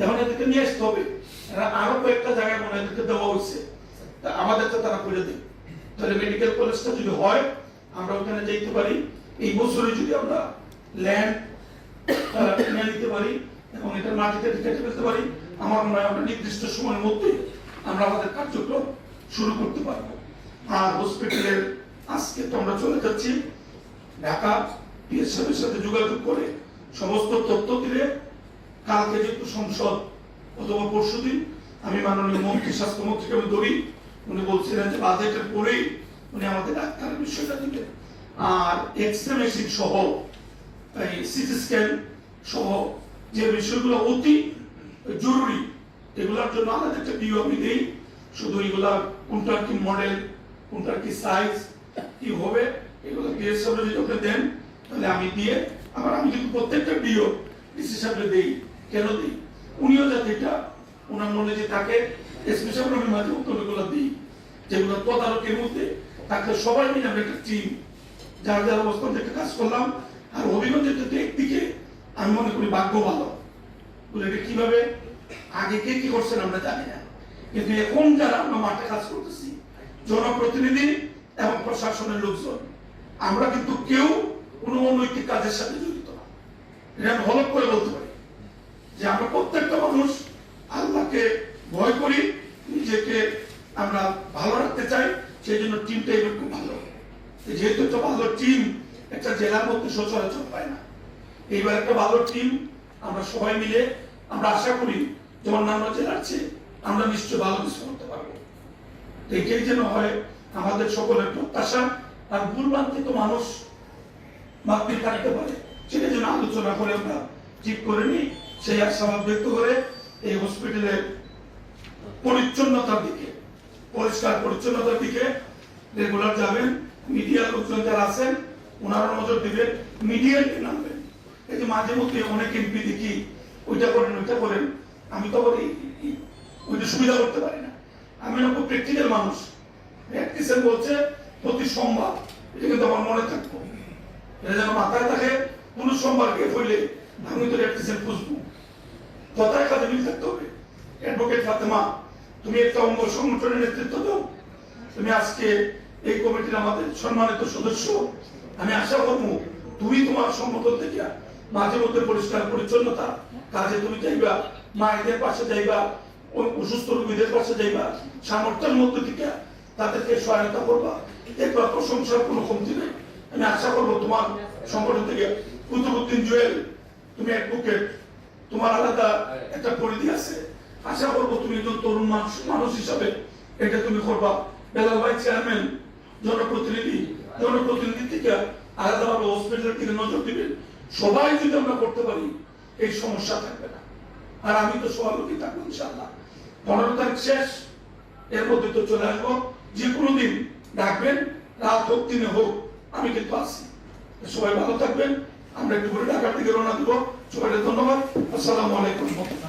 এখন এদেরকে নিয়ে আসতে হবে। আরো কয়েকটা জায়গায় মনে এদেরকে দেওয়া হয়েছে, আমাদের তো তারা করে দেবে। তাহলে মেডিকেল কলেজটা যদি হয় আমরা ওখানে যেতে পারি, এই বছরে যদি আমরা ল্যান্ড কিনে নিতে পারি এবং এটা মাটিতে কেটে ফেলতে পারি, আমার মনে হয় আমরা নির্দিষ্ট সময়ের মধ্যে আমরা আমাদের কার্যক্রম শুরু করতে পারবো। আর হসপিটালের আজকে তো আমরা চলে যাচ্ছি ঢাকা পিএসএফের সাথে যোগাযোগ করে সমস্ত তথ্য দিলে কালকে যেহেতু সংসদ অথবা পরশুদিন আমি মাননীয় মন্ত্রী স্বাস্থ্যমন্ত্রীকে আমি ধরি, উনি বলছিলেন যে বাজেটের পরেই উনি আমাদের ডাক্তারের বিষয়টা দিবেন। আর এক্সরে মেশিন সহ এই সিটি স্ক্যান সহ যে বিষয়গুলো অতি জরুরি এগুলোর জন্য আলাদা একটা ভিউ আমি দিই। শুধু এগুলা কোনটার কি মডেল, কোনটার কি সাইজ, কি হবে, এগুলো পিএসএফ যদি ওকে দেন তাহলে আমি দিয়ে আবার আমি কিন্তু প্রত্যেকটা ভিডিও ডিসি সাহেবকে দেই। কেন দিই? উনিও যাতে এটা ওনার নলেজে থাকে, স্পেশাল আমি মাঝে উত্তরগুলো দিই যেগুলো তদারকের মধ্যে তাকে সবাই মিলে আমরা একটা টিম যার যার অবস্থান থেকে কাজ করলাম। আর অভিজ্ঞতার একদিকে আমি মনে করি ভাগ্য ভালো বলে এটা কিভাবে আগে কে কি করছেন আমরা জানি না, কিন্তু এখন যারা আমরা মাঠে কাজ করতেছি জনপ্রতিনিধি এবং প্রশাসনের লোকজন আমরা কিন্তু কেউ কোনো অনৈতিক কাজের সাথে জড়িত না। এটা আমি হলফ করে বলতে পারি যে আমরা প্রত্যেকটা মানুষ আল্লাহকে ভয় করি, নিজেকে আমরা ভালো রাখতে চাই, সেই জন্য টিমটা এবার খুব ভালো। যেহেতু একটা ভালো টিম একটা জেলার মধ্যে সচরাচর পায় না, এইবার একটা ভালো টিম আমরা সবাই মিলে আমরা আশা করি যে অন্যান্য জেলার চেয়ে আমরা নিশ্চয় ভালো কিছু করতে পারবো। এটাই যেন হয় আমাদের সকলের প্রত্যাশা। আর ভুলভ্রান্তি তো মানুষ মাপতে থাকতে পারে, সেটা যেন আলোচনা করে আমরা ঠিক করে নিই। সেই আশাবাদ ব্যক্ত করে এই হসপিটালের পরিচ্ছন্নতার দিকে, পরিষ্কার পরিচ্ছন্নতার দিকে রেগুলার যাবেন। মিডিয়ার লোকজন যারা আছেন ওনারা নজর দিবেন, মিডিয়ার নামবেন। এই যে মাঝে মধ্যে অনেক এমপি দেখি ওইটা করেন ওইটা করেন, আমি তো ওইটা সুবিধা করতে পারি না। আমি খুব প্র্যাকটিক্যাল মানুষ। প্র্যাকটিসের বলছে প্রতি সোমবার, এটা কিন্তু আমার মনে থাকবো, এটা যেন মাথায় থাকে। কোন সোমবার গিয়ে হইলে আমি তো প্র্যাকটিসের খুঁজবো, কথায় কাজে মিল থাকতে হবে। অ্যাডভোকেট ফাতেমা, তুমি একটা অঙ্গ সংগঠনের নেতৃত্ব দাও, তুমি আজকে এই কমিটির আমাদের সম্মানিত সদস্য। আমি আশা করবো তুমি তোমার সংগঠন থেকে মাঝে মধ্যে পরিষ্কার পরিচ্ছন্নতা কাজে তুমি যাইবা, মায়েদের পাশে যাইবা, অসুস্থ রোগীদের পাশে যাইবা, সামর্থ্যের মধ্যে থেকে তাদেরকে সহায়তা করবা, দেখবা প্রশংসার কোনো কমতি নেই। আমি আশা করবো তোমার সংগঠন থেকে কুতুবউদ্দিন জুয়েল, তুমি অ্যাডভোকেট, তোমার আলাদা একটা পরিধি আছে, আশা করবো তুমি একজন তরুণ মানুষ হিসাবে এটা তুমি করবা। বেলাল ভাই চেয়ারম্যান, জনপ্রতিনিধি থেকে আলাদাভাবে হসপিটালের দিকে নজর দিবেন। সবাই যদি আমরা করতে পারি এই সমস্যা থাকবে না। আর আমি তো সভাপতি থাকবো ইনশাআল্লাহ। 15 তারিখ শেষ, এর মধ্যে তো চলে আসবো। যে কোনো দিন ডাকবেন, রাত হোক দিনে হোক, আমি কিন্তু আসি। সবাই ভালো থাকবেন। আমরা একটু করে ঢাকার দিকে রওনা দিব। সবাইকে ধন্যবাদ। আসসালামু আলাইকুম।